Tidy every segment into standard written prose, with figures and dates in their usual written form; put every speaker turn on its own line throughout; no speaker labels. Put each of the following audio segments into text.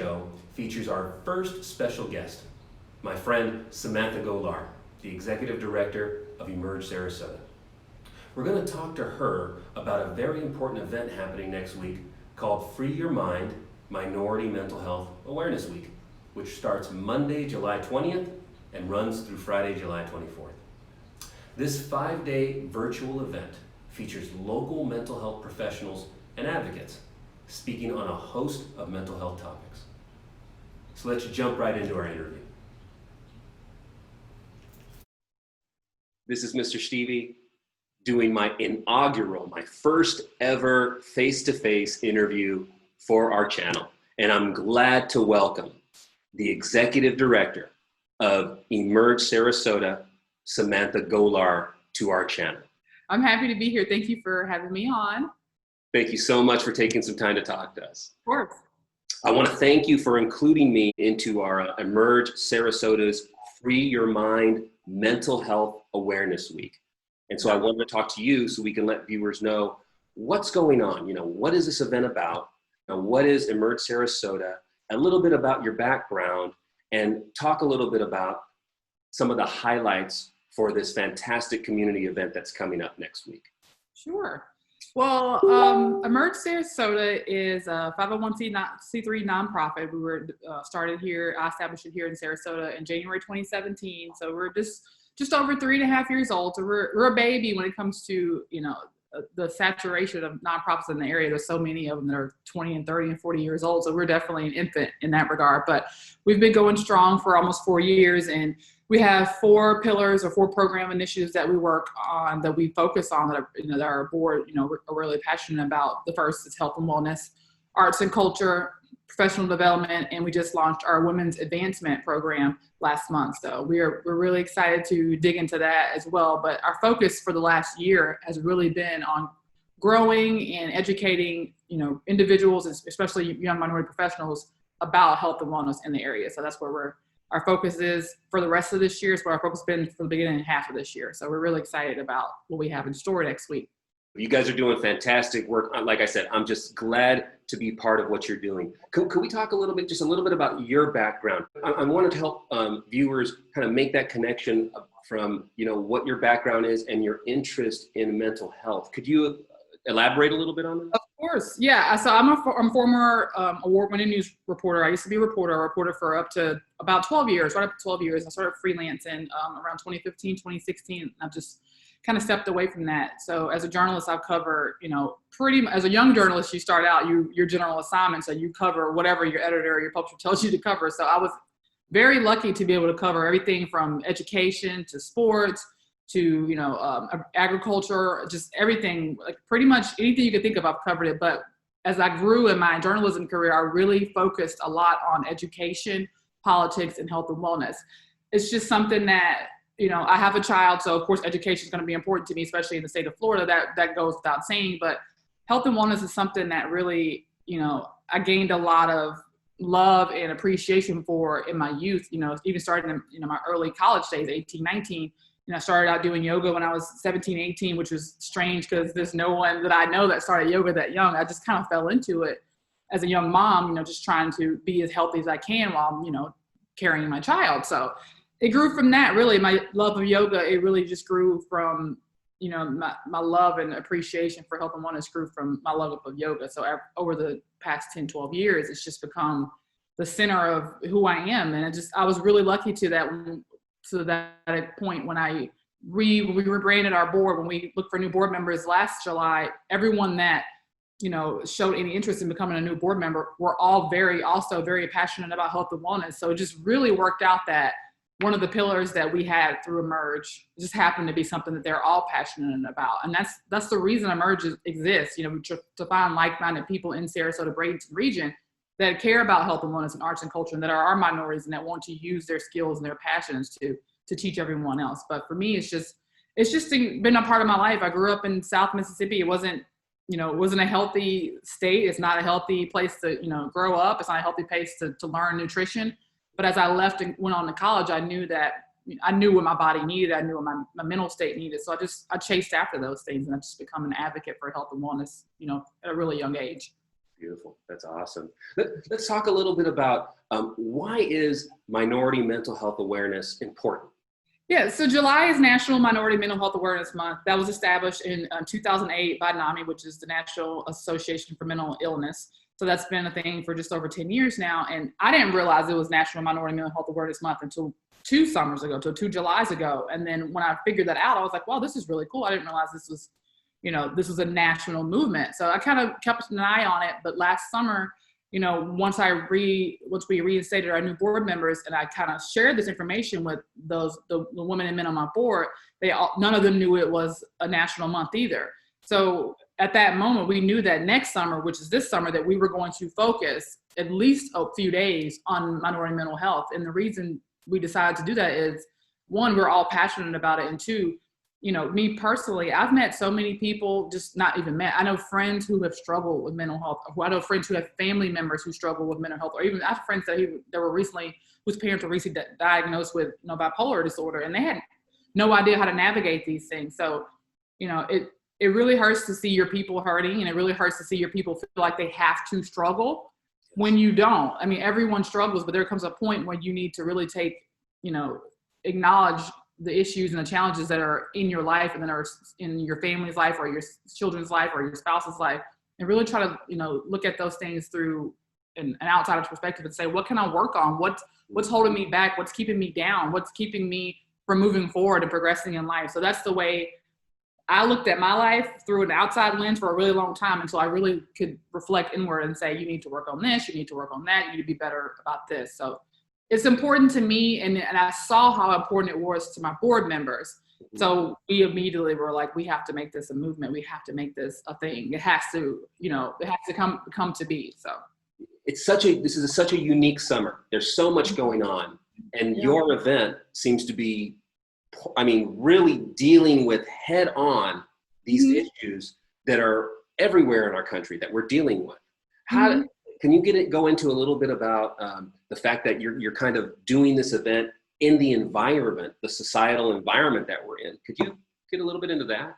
show features our first special guest, my friend Samantha Gholar, the Executive Director of Emerge Sarasota. We're going to talk to her about a very important event happening next week called Free Your Mind Minority Mental Health Awareness Week, which starts Monday, July 20th and runs through Friday, July 24th. This 5-day virtual event features local mental health professionals and advocates speaking on a host of mental health topics. So let's jump right into our interview. This is Mr. Stevey doing my inaugural, my first ever face-to-face interview for our channel. And I'm glad to welcome the Executive Director of Emerge Sarasota, Samantha Gholar, to our channel.
I'm happy to be here. Thank you for having me on.
Thank you so much for taking some time to talk to us.
Of course.
I want to thank you for including me into our Emerge Sarasota's Free Your Mind Mental Health Awareness Week. And so I wanted to talk to you so we can let viewers know what's going on. You know, what is this event about? What is Emerge Sarasota? A little bit about your background, and talk a little bit about some of the highlights for this fantastic community event that's coming up next week.
Sure. Well, Emerge Sarasota is a 501c3 nonprofit. We were started here, I established it here in Sarasota in January 2017. So we're just over 3.5 years old. So we're a baby when it comes to, you know, the saturation of nonprofits in the area. There's so many of them that are 20 and 30 and 40 years old. So we're definitely an infant in that regard. But we've been going strong for almost 4 years, and we have 4 pillars or 4 program initiatives that we work on, that we focus on, that our board, are really passionate about. The first is health and wellness, arts and culture, professional development, and we just launched our women's advancement program last month. So we're really excited to dig into that as well. But our focus for the last year has really been on growing and educating, individuals, especially young minority professionals, about health and wellness in the area. So that's where our focus is for the rest of this year. It's where our focus has been for the beginning half of this year. So we're really excited about what we have in store next week.
You guys are doing fantastic work. Like I said, I'm just glad to be part of what you're doing. Could we talk just a little bit about your background? I wanted to help viewers kind of make that connection from, what your background is and your interest in mental health. Could you elaborate a little bit on that?
Of course, yeah. So I'm a former award-winning news reporter. I used to be a reporter for up to about 12 years, right up to 12 years. I started freelancing around 2015, 2016. And I've just kind of stepped away from that. So as a journalist, I've covered, as a young journalist, you start out, your general assignment, so you cover whatever your editor or your publisher tells you to cover. So I was very lucky to be able to cover everything from education to sports to, agriculture, just everything, like pretty much anything you could think of, I've covered it. But as I grew in my journalism career, I really focused a lot on education, politics, and health and wellness. It's just something that, I have a child, so of course education is going to be important to me, especially in the state of Florida. That goes without saying. But health and wellness is something that really, I gained a lot of love and appreciation for in my youth. Even starting in, my early college days, 18, 19. I started out doing yoga when I was 17, 18, which was strange because there's no one that I know that started yoga that young. I just kind of fell into it as a young mom, just trying to be as healthy as I can while, carrying my child. So it grew from that, really. My love of yoga, it really just grew from, my love and appreciation for health and wellness grew from my love of yoga. So over the past 10, 12 years, it's just become the center of who I am. And I was really lucky to that point when we rebranded our board. When we looked for new board members last July, everyone that, showed any interest in becoming a new board member were all also very passionate about health and wellness. So it just really worked out that one of the pillars that we had through Emerge just happened to be something that they're all passionate about. And that's the reason Emerge exists, to find like-minded people in Sarasota, Bradenton region that care about health and wellness and arts and culture, and that are our minorities and that want to use their skills and their passions to teach everyone else. But for me, it's just been a part of my life. I grew up in South Mississippi. It wasn't a healthy state. It's not a healthy place to, grow up. It's not a healthy place to learn nutrition. But as I left and went on to college, I knew what my body needed. I knew what my mental state needed. So I chased after those things, and I've just become an advocate for health and wellness, at a really young age.
Beautiful. That's awesome. Let's talk a little bit about why is minority mental health awareness important?
Yeah, so July is National Minority Mental Health Awareness Month. That was established in 2008 by NAMI, which is the National Association for Mental Illness. So that's been a thing for just over 10 years now. And I didn't realize it was National Minority Mental Health Awareness Month until 2 Julys ago. And then when I figured that out, I was like, wow, this is really cool. I didn't realize this was, this was a national movement. So I kind of kept an eye on it. But last summer, once we reinstated our new board members and I kind of shared this information with the women and men on my board, none of them knew it was a national month either. So at that moment, we knew that next summer, which is this summer, that we were going to focus at least a few days on minority mental health. And the reason we decided to do that is, one, we're all passionate about it. And two, me personally, I've met so many people, just not even met. I know friends who have struggled with mental health. I know friends who have family members who struggle with mental health, or even I have friends whose parents were recently diagnosed with bipolar disorder, and they had no idea how to navigate these things. So, it really hurts to see your people hurting, and it really hurts to see your people feel like they have to struggle when you don't. I mean, everyone struggles, but there comes a point where you need to really acknowledge the issues and the challenges that are in your life and that are in your family's life or your children's life or your spouse's life, and really try to, look at those things through an outsider's perspective and say, what can I work on? What's holding me back? What's keeping me down? What's keeping me from moving forward and progressing in life? So that's the way I looked at my life, through an outside lens, for a really long time, until I really could reflect inward and say, you need to work on this, you need to work on that, you need to be better about this. So it's important to me, and I saw how important it was to my board members. So we immediately were like, we have to make this a movement. We have to make this a thing. It has to, come to be. So
this is such a unique summer. There's so much going on, and your event seems to be, really dealing with head on these issues that are everywhere in our country that we're dealing with. Can you go into a little bit about the fact that you're kind of doing this event in the environment, the societal environment that we're in? Could you get a little bit into that?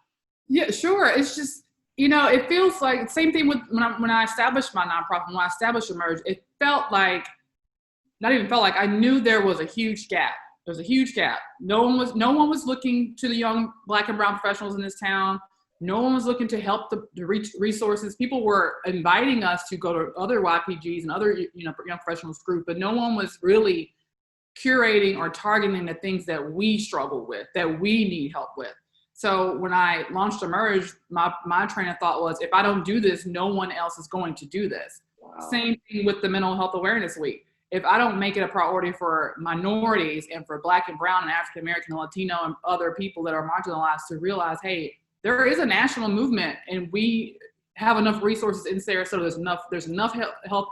Yeah, sure. It's just, it feels like the same thing with when I established my nonprofit, when I established Emerge, it felt like, I knew there was a huge gap. There's a huge gap. No one was looking to the young Black and brown professionals in this town. No one was looking to help the resources. People were inviting us to go to other YPGs and other young professionals group, but no one was really curating or targeting the things that we struggle with, that we need help with. So when I launched Emerge, my train of thought was, if I don't do this, no one else is going to do this. Wow. Same thing with the Mental Health Awareness Week. If I don't make it a priority for minorities and for Black and brown and African American and Latino and other people that are marginalized to realize, hey, there is a national movement, and we have enough resources in Sarasota. There's enough help,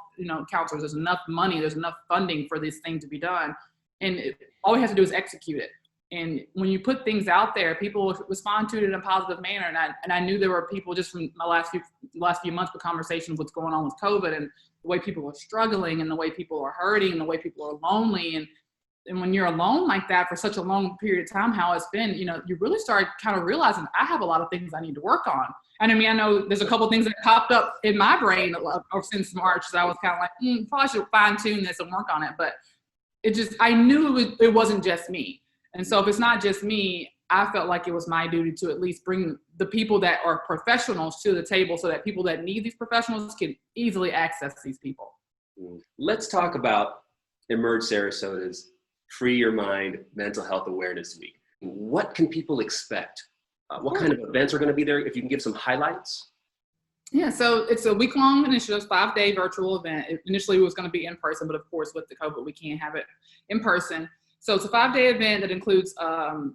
counselors. There's enough money. There's enough funding for this thing to be done, and all we have to do is execute it. And when you put things out there, people respond to it in a positive manner. And I knew there were people just from my last few months with conversations, what's going on with COVID and the way people are struggling and the way people are hurting and the way people are lonely. And when you're alone like that for such a long period of time, how it's been, you really start kind of realizing I have a lot of things I need to work on. And I know there's a couple of things that popped up in my brain since March that I was kind of like, probably should fine tune this and work on it. But I knew it wasn't just me. And so if it's not just me, I felt like it was my duty to at least bring the people that are professionals to the table so that people that need these professionals can easily access these people.
Let's talk about Emerge Sarasota's Free Your Mind Mental Health Awareness Week. What can people expect? What kind of events are going to be there? If you can give some highlights.
Yeah, so it's a week-long initiative, 5-day virtual event. Initially, it was going to be in person, but of course, with the COVID, we can't have it in person. So it's a 5-day event that includes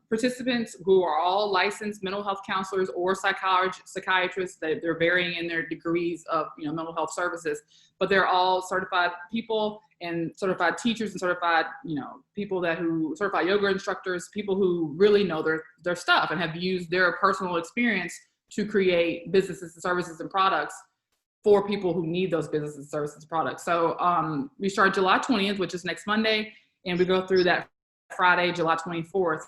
participants who are all licensed mental health counselors or psychiatrists. They're varying in their degrees of mental health services, but they're all certified people and certified teachers and certified certified yoga instructors, people who really know their stuff and have used their personal experience to create businesses and services and products for people who need those businesses and services and products. So we start July 20th, which is next Monday, and we go through that Friday, July 24th.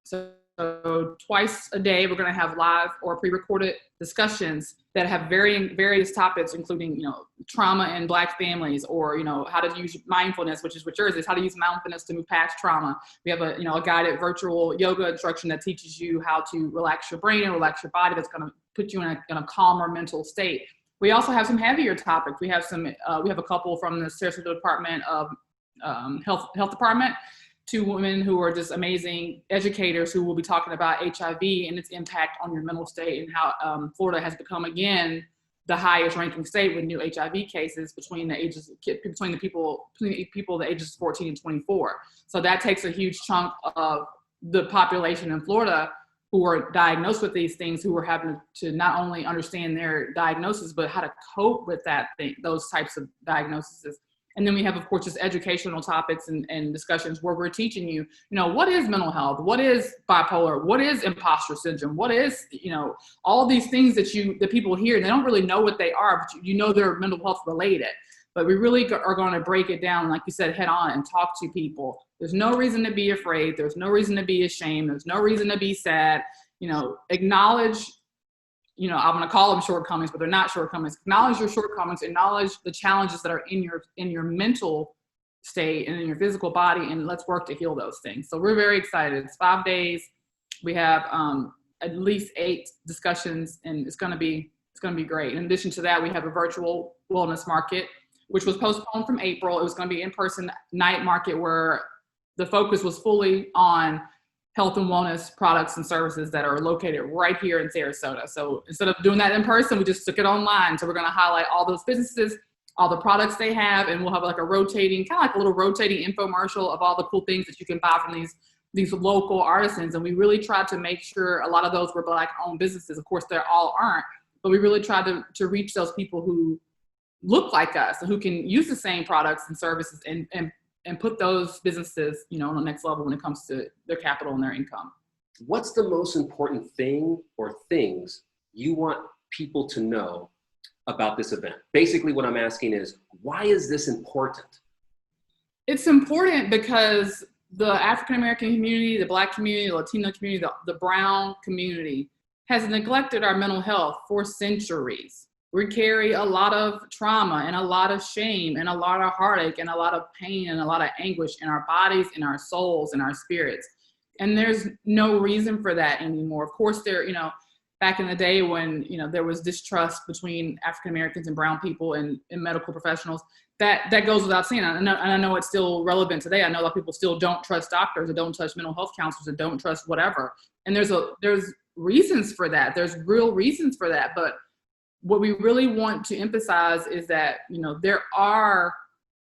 So So twice a day, we're going to have live or pre-recorded discussions that have various topics, including, trauma in Black families, or, how to use mindfulness, which is what yours is, how to use mindfulness to move past trauma. We have a guided virtual yoga instruction that teaches you how to relax your brain and relax your body. That's going to put you in a calmer mental state. We also have some heavier topics. We have a couple from the Sarasota Department of Health Department, two women who are just amazing educators who will be talking about HIV and its impact on your mental state, and how Florida has become again the highest ranking state with new HIV cases between the people the ages 14 and 24. So that takes a huge chunk of the population in Florida who are diagnosed with these things, who are having to not only understand their diagnosis, but how to cope with those types of diagnoses. And then we have, of course, just educational topics and discussions where we're teaching you, what is mental health? What is bipolar? What is imposter syndrome? What is, all these things that people hear, and they don't really know what they are, but they're mental health related. But we really are going to break it down, like you said, head on and talk to people. There's no reason to be afraid. There's no reason to be ashamed. There's no reason to be sad. Acknowledge, I'm going to call them shortcomings, but they're not shortcomings. Acknowledge your shortcomings. Acknowledge the challenges that are in your mental state and in your physical body, and let's work to heal those things. So we're very excited. It's 5 days. We have at least 8 discussions, and it's going to be great. In addition to that, we have a virtual wellness market, which was postponed from April. It was going to be in-person night market where the focus was fully on health and wellness products and services that are located right here in Sarasota. So instead of doing that in person, we just took it online. So we're going to highlight all those businesses, all the products they have, and we'll have like a little rotating infomercial of all the cool things that you can buy from these local artisans. And we really tried to make sure a lot of those were Black-owned businesses. Of course, they all aren't, but we really tried to reach those people who look like us and who can use the same products and services and put those businesses, on the next level when it comes to their capital and their income.
What's the most important thing or things you want people to know about this event? Basically, what I'm asking is, why is this important?
It's important because the African-American community, the Black community, the Latino community, the brown community has neglected our mental health for centuries. We carry a lot of trauma and a lot of shame and a lot of heartache and a lot of pain and a lot of anguish in our bodies, in our souls, in our spirits. And there's no reason for that anymore. Of course, back in the day when, there was distrust between African Americans and brown people and medical professionals, that goes without saying. And I know it's still relevant today. I know a lot of people still don't trust doctors, or don't trust mental health counselors, or don't trust whatever. And there's reasons for that. There's real reasons for that. But what we really want to emphasize is that, there are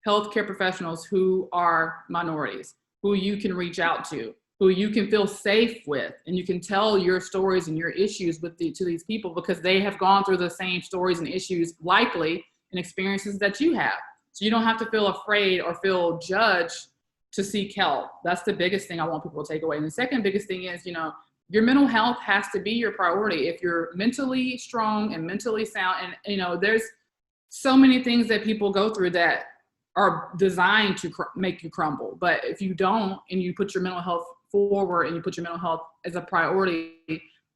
healthcare professionals who are minorities, who you can reach out to, who you can feel safe with, and you can tell your stories and your issues to these people, because they have gone through the same stories and issues likely and experiences that you have. So you don't have to feel afraid or feel judged to seek help. That's the biggest thing I want people to take away. And the second biggest thing is, your mental health has to be your priority. If you're mentally strong and mentally sound, and there's so many things that people go through that are designed to make you crumble. But if you don't, and you put your mental health forward, and you put your mental health as a priority,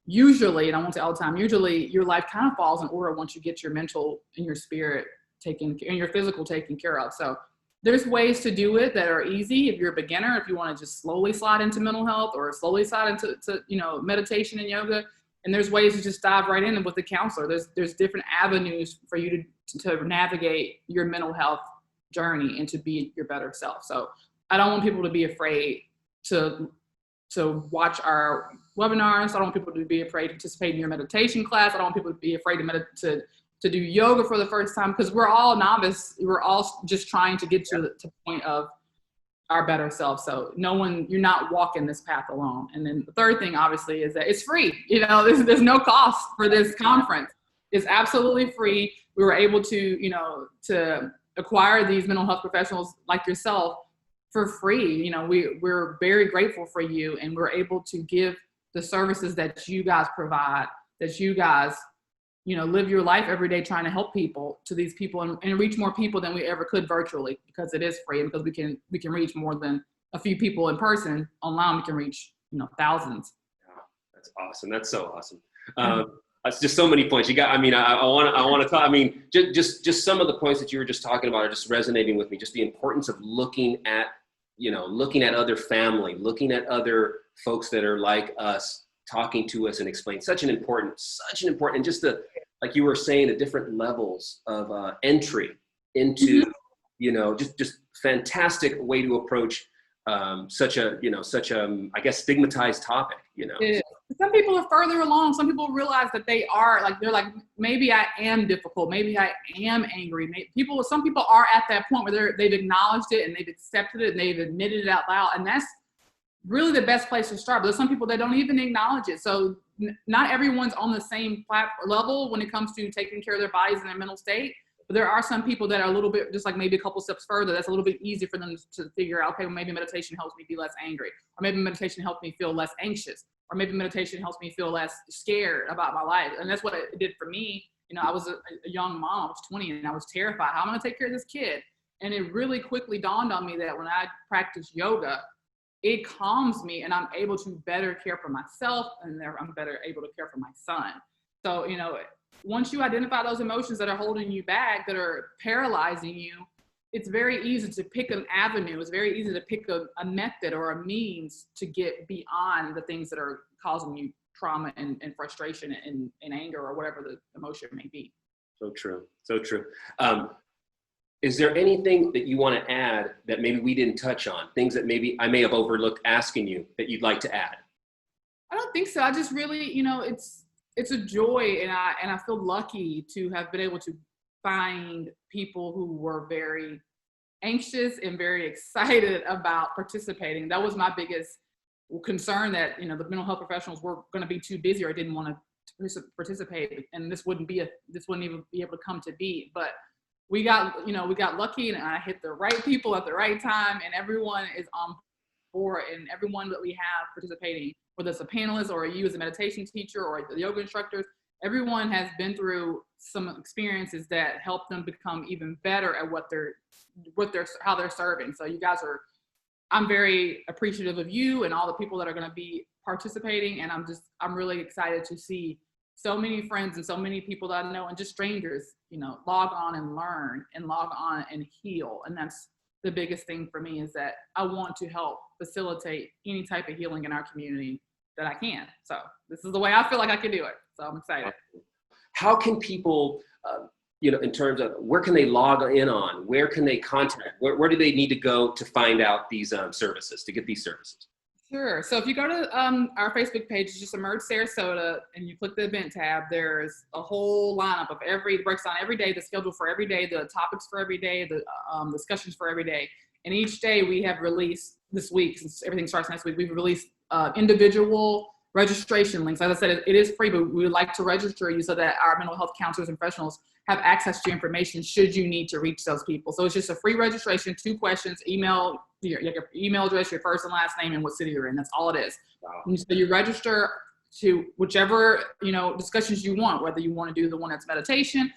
usually, and I won't say all the time, usually your life kind of falls in order once you get your mental and your spirit and your physical taken care of. So there's ways to do it that are easy. If you're a beginner, if you want to just slowly slide into mental health, or slowly slide into meditation and yoga, and there's ways to just dive right in with the counselor. There's different avenues for you to navigate your mental health journey and to be your better self. So I don't want people to be afraid to watch our webinars. I don't want people to be afraid to participate in your meditation class. I don't want people to be afraid to do yoga for the first time, because we're all novice. We're all just trying to get to the point of our better self. So you're not walking this path alone. And then the third thing, obviously, is that it's free. There's no cost for this conference. It's absolutely free. We were able to acquire these mental health professionals like yourself for free. We're very grateful for you, and we're able to give the services that you guys provide, that you guys live your life every day trying to help these people and reach more people than we ever could virtually, because it is free, and because we can reach more than a few people in person. Online we can reach thousands
That's awesome. That's so awesome. That's just so many points you got. I mean, I want to talk. I mean, just some of the points that you were just talking about are just resonating with me. Just the importance of looking at other family, looking at other folks that are like us, talking to us and explain such an important, and just like you were saying, the different levels of entry into, just fantastic way to approach such a I guess stigmatized topic.
Yeah. Some people are further along. Some people realize that they're like, maybe I am difficult. Maybe I am angry. Some people are at that point where they've acknowledged it and they've accepted it and they've admitted it out loud. And that's really the best place to start. But there's some people that don't even acknowledge it. So not everyone's on the same level when it comes to taking care of their bodies and their mental state. But there are some people that are a little bit, just like maybe a couple steps further, that's a little bit easier for them to figure out, okay, well, maybe meditation helps me be less angry. Or maybe meditation helps me feel less anxious. Or maybe meditation helps me feel less scared about my life. And that's what it did for me. I was a young mom, I was 20, and I was terrified. How am I gonna take care of this kid? And it really quickly dawned on me that when I practice yoga, it calms me and I'm able to better care for myself, and I'm better able to care for my son. So, once you identify those emotions that are holding you back, that are paralyzing you, it's very easy to pick an avenue. It's very easy to pick a method or a means to get beyond the things that are causing you trauma and frustration and anger or whatever the emotion may be.
So true. So true. Is there anything that you want to add that maybe we didn't touch on? Things that maybe I may have overlooked asking you that you'd like to add?
I don't think so. I just really, it's a joy, and I feel lucky to have been able to find people who were very anxious and very excited about participating. That was my biggest concern, that the mental health professionals were going to be too busy or didn't want to participate, and this wouldn't even be able to come to be. But we got lucky, and I hit the right people at the right time, and everyone is on board, and everyone that we have participating, whether it's a panelist or you as a meditation teacher or the yoga instructors, everyone has been through some experiences that help them become even better at how they're serving. So you guys I'm very appreciative of you and all the people that are going to be participating. And I'm really excited to see so many friends and so many people that I know, and just strangers, log on and learn and log on and heal. And that's the biggest thing for me, is that I want to help facilitate any type of healing in our community that I can. So this is the way I feel like I can do it. So I'm excited.
How can people, in terms of where can they log in on, where can they contact, where do they need to go to find out these services, to get these services?
Sure. So if you go to our Facebook page, it's just Emerge Sarasota, and you click the event tab, there's a whole lineup of breaks down every day, the schedule for every day, the topics for every day, the discussions for every day. And each day we have released this week, since everything starts next week, we've released individual registration links. As I said, it is free, but we would like to register you so that our mental health counselors and professionals have access to your information should you need to reach those people. So it's just a free registration, 2 questions, email your email address, your first and last name, and what city you're in. That's all it is. Wow. And so you register to whichever discussions you want, whether you want to do the one that's meditation,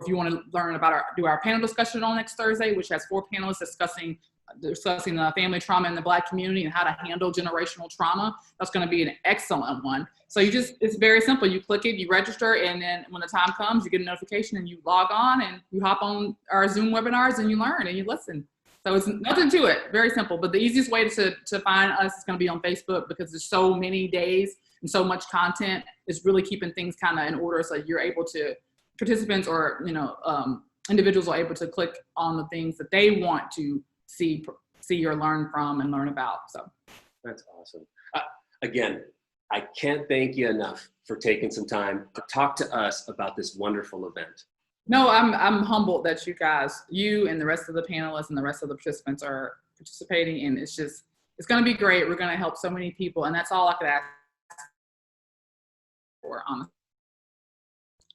if you want to learn about do our panel discussion on next Thursday, which has 4 panelists discussing the family trauma in the Black community and how to handle generational trauma. That's going to be an excellent one. So it's very simple. You click it, you register, and then when the time comes, you get a notification and you log on and you hop on our Zoom webinars and you learn and you listen. So it's nothing to it, very simple. But the easiest way to find us is going to be on Facebook, because there's so many days and so much content. It's really keeping things kind of in order, so you're able to, participants or individuals are able to click on the things that they want to see or learn from and learn about. So
that's awesome. Again, I can't thank you enough for taking some time to talk to us about this wonderful event.
No, I'm humbled that you and the rest of the panelists and the rest of the participants are participating, and it's going to be great. We're going to help so many people, and that's all I could ask for, honestly.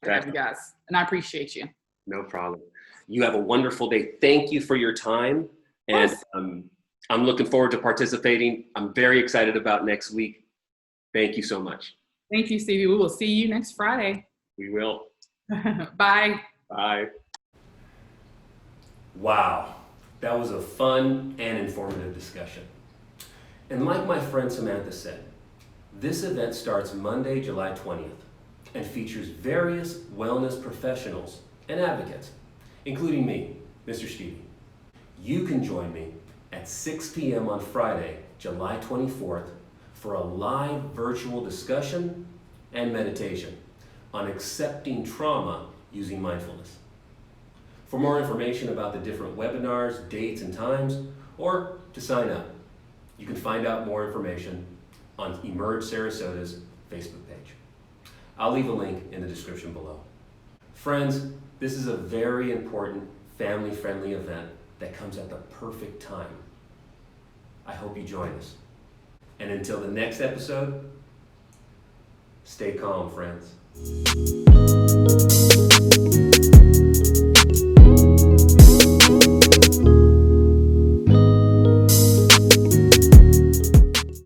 You guys, and I appreciate you.
No problem. You have a wonderful day. Thank you for your time. And I'm looking forward to participating. I'm very excited about next week. Thank you so much.
Thank you, Stevey. We will see you next Friday.
We will.
Bye.
Bye. Wow. That was a fun and informative discussion. And like my friend Samantha said, This event starts Monday, July 20th, and features various wellness professionals and advocates, including me, Mr. Stevey. You can join me at 6 p.m. on Friday, July 24th, for a live virtual discussion and meditation on accepting trauma using mindfulness. For more information about the different webinars, dates, and times, or to sign up, you can find out more information on Emerge Sarasota's Facebook page. I'll leave a link in the description below. Friends, this is a very important family-friendly event that comes at the perfect time. I hope you join us. And until the next episode, stay calm, friends.